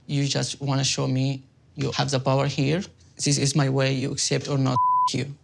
You just want to show me you have the power here. This is my way, you accept or not, you.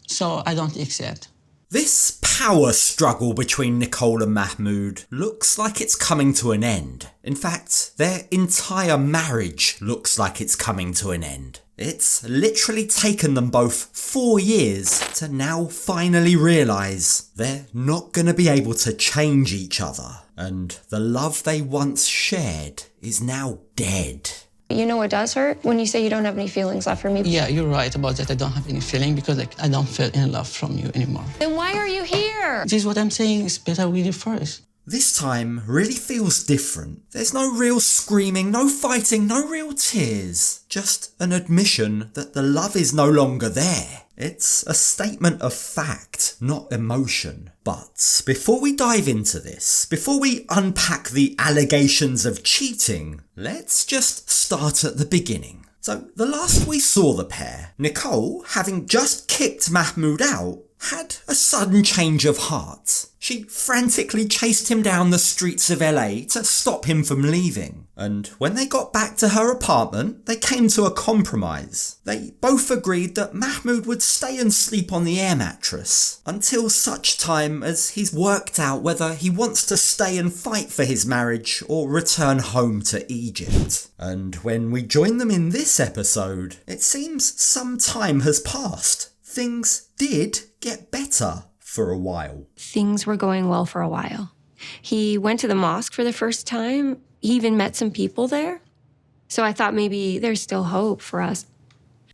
So I don't accept. This power struggle between Nicole and Mahmoud looks like it's coming to an end. In fact, their entire marriage looks like it's coming to an end. It's literally taken them both 4 years to now finally realise they're not going to be able to change each other, and the love they once shared is now dead. You know what does hurt? When you say you don't have any feelings left for me. Yeah, you're right about that. I don't have any feeling because I don't feel any love from you anymore. Then why are you here? This is what I'm saying. It's better with you first. This time really feels different. There's no real screaming, no fighting, no real tears. Just an admission that the love is no longer there. It's a statement of fact, not emotion. But before we dive into this, before we unpack the allegations of cheating, let's just start at the beginning. So the last we saw the pair, Nicole, having just kicked Mahmoud out, had a sudden change of heart. She frantically chased him down the streets of LA to stop him from leaving. And when they got back to her apartment, they came to a compromise. They both agreed that Mahmoud would stay and sleep on the air mattress until such time as he's worked out whether he wants to stay and fight for his marriage or return home to Egypt. And when we join them in this episode, it seems some time has passed. Things did get better for a while. Things were going well for a while. He went to the mosque for the first time. He even met some people there. So I thought maybe there's still hope for us.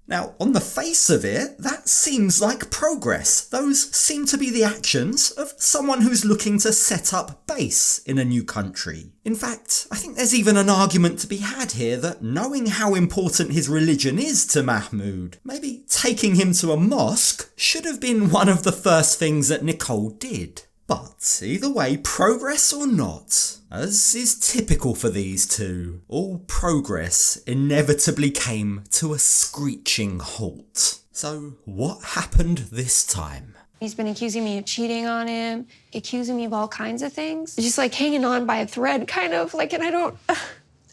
Now, on the face of it, that seems like progress. Those seem to be the actions of someone who's looking to set up base in a new country. In fact, I think there's even an argument to be had here that knowing how important his religion is to Mahmoud, maybe taking him to a mosque should have been one of the first things that Nicole did. But either way, progress or not, as is typical for these two, all progress inevitably came to a screeching halt. So what happened this time? He's been accusing me of cheating on him, accusing me of all kinds of things. Just like hanging on by a thread, kind of like, and I don't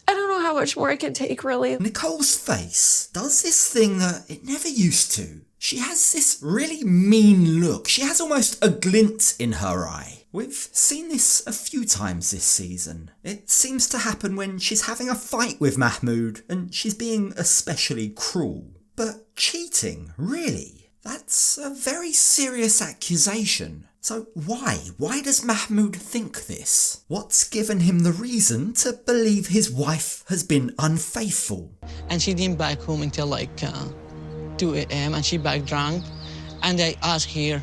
know how much more I can take, really. Nicole's face does this thing that it never used to. She has this really mean look. She has almost a glint in her eye. We've seen this a few times this season. It seems to happen when she's having a fight with Mahmoud and she's being especially cruel. But cheating, really? That's a very serious accusation. So why? Why does Mahmoud think this? What's given him the reason to believe his wife has been unfaithful? And she didn't back home until like 2 a.m. and she back drunk. And I asked her,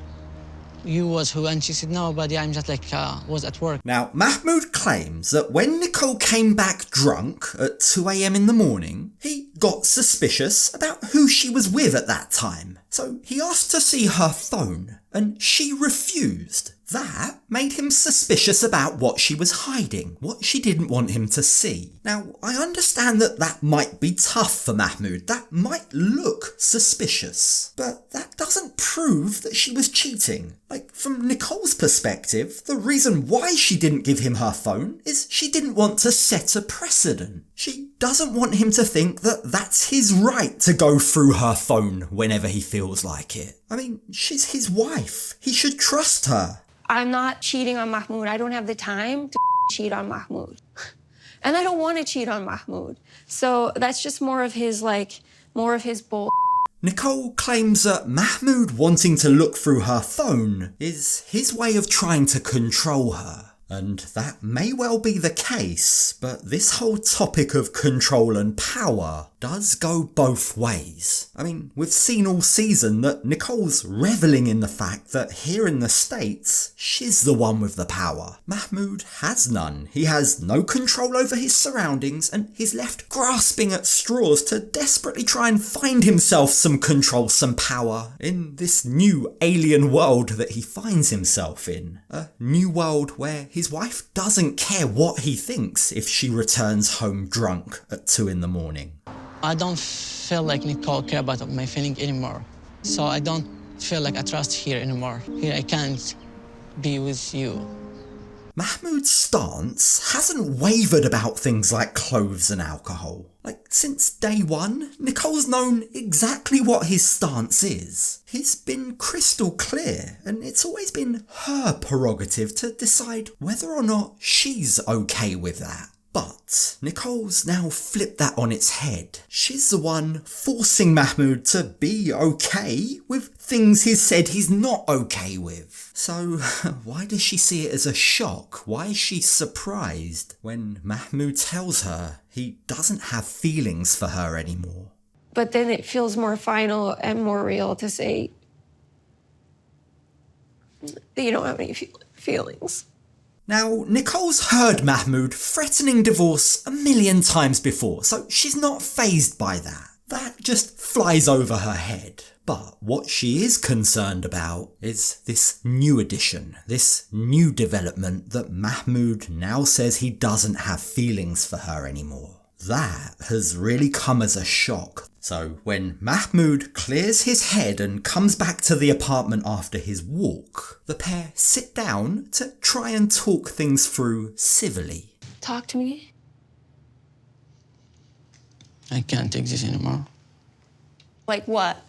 you was who? And she said, nobody, I'm just like, was at work. Now, Mahmoud claims that when Nicole came back drunk at 2 a.m. in the morning, he got suspicious about who she was with at that time. So he asked to see her phone, and she refused. That made him suspicious about what she was hiding, what she didn't want him to see. Now, I understand that that might be tough for Mahmoud, that might look suspicious, but that doesn't prove that she was cheating. Like, from Nicole's perspective, the reason why she didn't give him her phone is she didn't want to set a precedent. She doesn't want him to think that that's his right to go through her phone whenever he feels like it. I mean, she's his wife. He should trust her. I'm not cheating on Mahmoud. I don't have the time to cheat on Mahmoud. And I don't want to cheat on Mahmoud. So that's just more of his bull. Nicole claims that Mahmoud wanting to look through her phone is his way of trying to control her. And that may well be the case, but this whole topic of control and power does go both ways. I mean, we've seen all season that Nicole's reveling in the fact that here in the States, she's the one with the power. Mahmoud has none. He has no control over his surroundings, and he's left grasping at straws to desperately try and find himself some control, some power in this new alien world that he finds himself in. A new world where his wife doesn't care what he thinks if she returns home drunk at 2 in the morning. I don't feel like Nicole care about my feeling anymore. So I don't feel like I trust here anymore. Here I can't be with you. Mahmoud's stance hasn't wavered about things like clothes and alcohol. Like, since day one, Nicole's known exactly what his stance is. He's been crystal clear, and it's always been her prerogative to decide whether or not she's okay with that. But Nicole's now flipped that on its head. She's the one forcing Mahmoud to be okay with things he's said he's not okay with. So why does she see it as a shock? Why is she surprised when Mahmoud tells her he doesn't have feelings for her anymore? But then it feels more final and more real to say that you don't have any feelings. Now, Nicole's heard Mahmoud threatening divorce a million times before, so she's not fazed by that. That just flies over her head. But what she is concerned about is this new addition, this new development that Mahmoud now says he doesn't have feelings for her anymore. That has really come as a shock. So when Mahmoud clears his head and comes back to the apartment after his walk, the pair sit down to try and talk things through civilly. Talk to me. I can't take this anymore. Like what?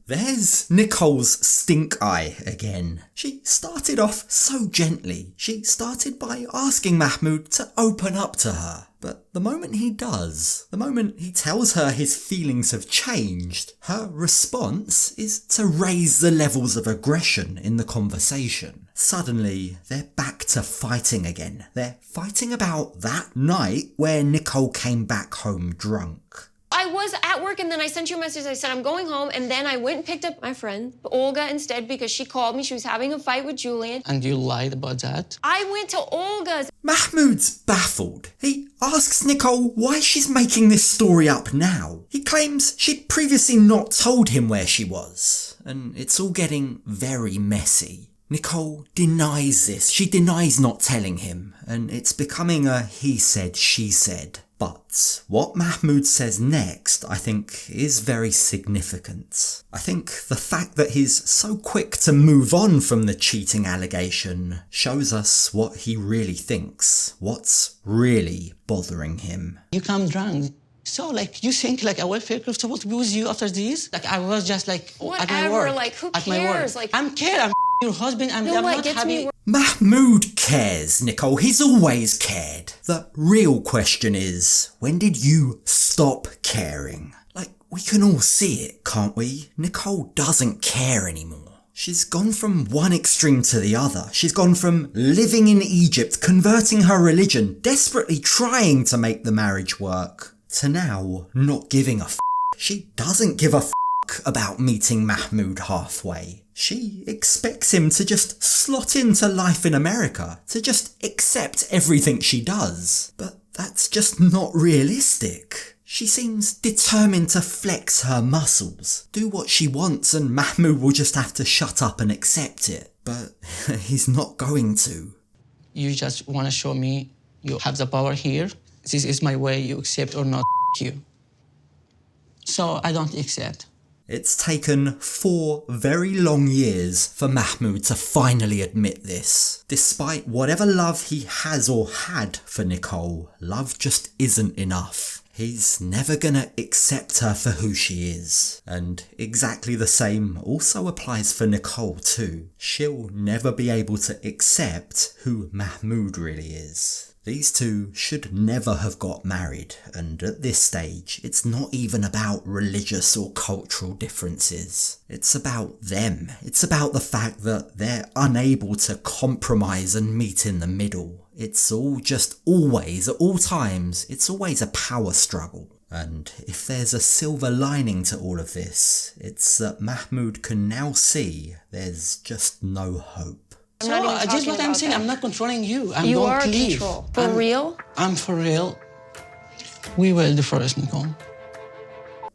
There's Nicole's stink eye again. She started off so gently. She started by asking Mahmoud to open up to her. But the moment he does, the moment he tells her his feelings have changed, her response is to raise the levels of aggression in the conversation. Suddenly, they're back to fighting again. They're fighting about that night where Nicole came back home drunk. I was at work and then I sent you a message. I said, I'm going home. And then I went and picked up my friend, Olga, instead because she called me. She was having a fight with Julian. And you lied about that? I went to Olga's. Mahmoud's baffled. He asks Nicole why she's making this story up now. He claims she'd previously not told him where she was. And it's all getting very messy. Nicole denies this. She denies not telling him. And it's becoming a he said, she said. But what Mahmoud says next, I think, is very significant. I think the fact that he's so quick to move on from the cheating allegation shows us what he really thinks, what's really bothering him. You come drunk. So, like, you think, like, I will feel comfortable to be with you after this? Like, I was just, like, at my Whatever, work. like, who at my work. cares? Like, I'm care. I'm your husband. I'm what not gets happy. me Mahmoud cares, Nicole. He's always cared. The real question is, when did you stop caring? Like, we can all see it, can't we? Nicole doesn't care anymore. She's gone from one extreme to the other. She's gone from living in Egypt, converting her religion, desperately trying to make the marriage work, to now not giving a f***. She doesn't give a f*** about meeting Mahmoud halfway. She expects him to just slot into life in America, to just accept everything she does. But that's just not realistic. She seems determined to flex her muscles, do what she wants, and Mahmoud will just have to shut up and accept it. But he's not going to. You just want to show me you have the power here. This is my way. You accept or not, you. So I don't accept. It's taken 4 very long years for Mahmoud to finally admit this. Despite whatever love he has or had for Nicole, love just isn't enough. He's never gonna accept her for who she is. And exactly the same also applies for Nicole too. She'll never be able to accept who Mahmoud really is. These two should never have got married, and at this stage, it's not even about religious or cultural differences. It's about them. It's about the fact that they're unable to compromise and meet in the middle. It's all just always, at all times, it's always a power struggle. And if there's a silver lining to all of this, it's that Mahmoud can now see there's just no hope. So this is what I'm saying. I'm not controlling you. I'm you going are to in leave. control. For real? I'm for real. We will divorce, Nicole.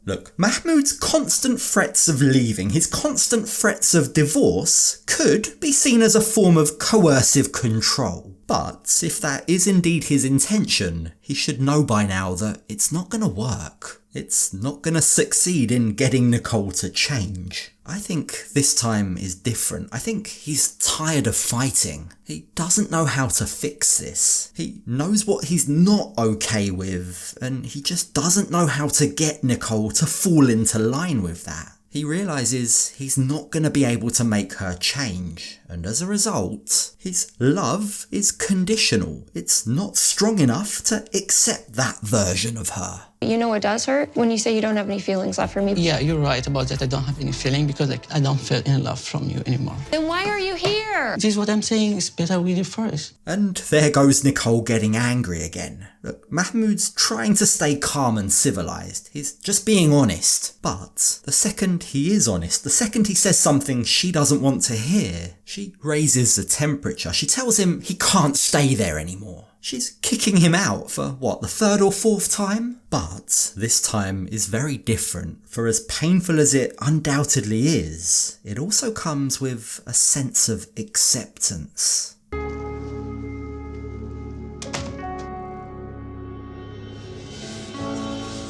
Look, Mahmoud's constant threats of leaving, his constant threats of divorce, could be seen as a form of coercive control. But if that is indeed his intention, he should know by now that it's not going to work. It's not going to succeed in getting Nicole to change. I think this time is different. I think he's tired of fighting. He doesn't know how to fix this. He knows what he's not okay with, and he just doesn't know how to get Nicole to fall into line with that. He realises he's not going to be able to make her change, and as a result, his love is conditional. It's not strong enough to accept that version of her. You know what does hurt? When you say you don't have any feelings left for me. Yeah, you're right about that. I don't have any feeling because I don't feel in love from you anymore. Then why are you here? This is what I'm saying. It's better with you first. And there goes Nicole getting angry again. Look, Mahmoud's trying to stay calm and civilised. He's just being honest. But the second he is honest, the second he says something she doesn't want to hear, she raises the temperature. She tells him he can't stay there anymore. She's kicking him out for, what, the third or fourth time? But this time is very different, for as painful as it undoubtedly is, it also comes with a sense of acceptance.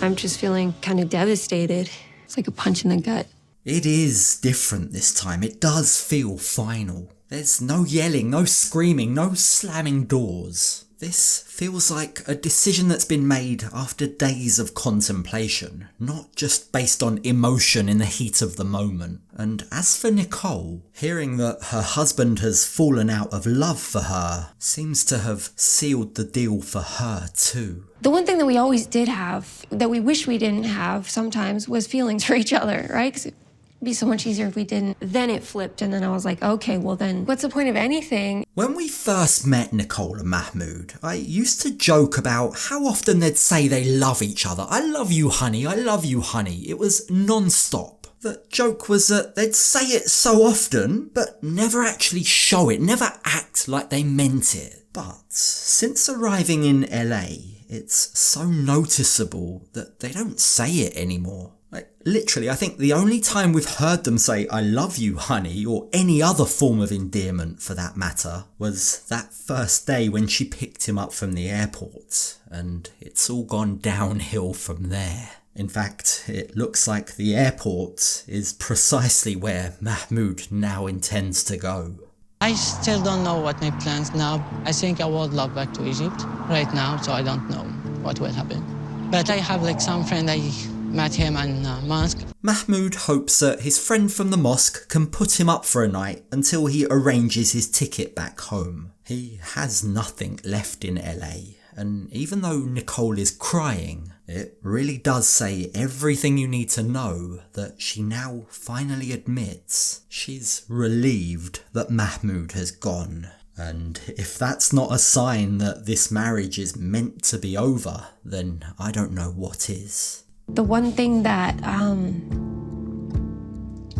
I'm just feeling kind of devastated. It's like a punch in the gut. It is different this time. It does feel final. There's no yelling, no screaming, no slamming doors. This feels like a decision that's been made after days of contemplation, not just based on emotion in the heat of the moment. And as for Nicole, hearing that her husband has fallen out of love for her seems to have sealed the deal for her too. The one thing that we always did have, that we wish we didn't have sometimes, was feelings for each other, right? 'Cause it'd be so much easier if we didn't. Then it flipped, and then I was like, okay, well then, what's the point of anything? When we first met Nicole and Mahmoud, I used to joke about how often they'd say they love each other. I love you, honey. I love you, honey. It was non-stop. The joke was that they'd say it so often, but never actually show it, never act like they meant it. But since arriving in LA, it's so noticeable that they don't say it anymore. Like, literally, I think the only time we've heard them say, I love you, honey, or any other form of endearment for that matter, was that first day when she picked him up from the airport, and it's all gone downhill from there. In fact, it looks like the airport is precisely where Mahmoud now intends to go. I still don't know what my plans now. I think I would love back to Egypt right now, so I don't know what will happen. But I have like some friend, I met him in mosque. Mahmoud hopes that his friend from the mosque can put him up for a night until he arranges his ticket back home. He has nothing left in LA, and even though Nicole is crying, it really does say everything you need to know that she now finally admits she's relieved that Mahmoud has gone. And if that's not a sign that this marriage is meant to be over, then I don't know what is. The one thing that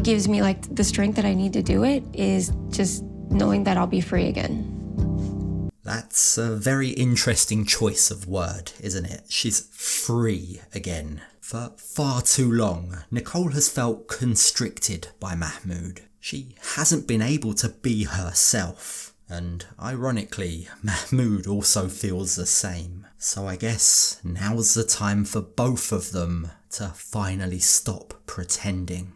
gives me like the strength that I need to do it is just knowing that I'll be free again. That's a very interesting choice of word, isn't it? She's free again. For far too long, Nicole has felt constricted by Mahmoud. She hasn't been able to be herself. And ironically, Mahmoud also feels the same. So I guess now's the time for both of them to finally stop pretending.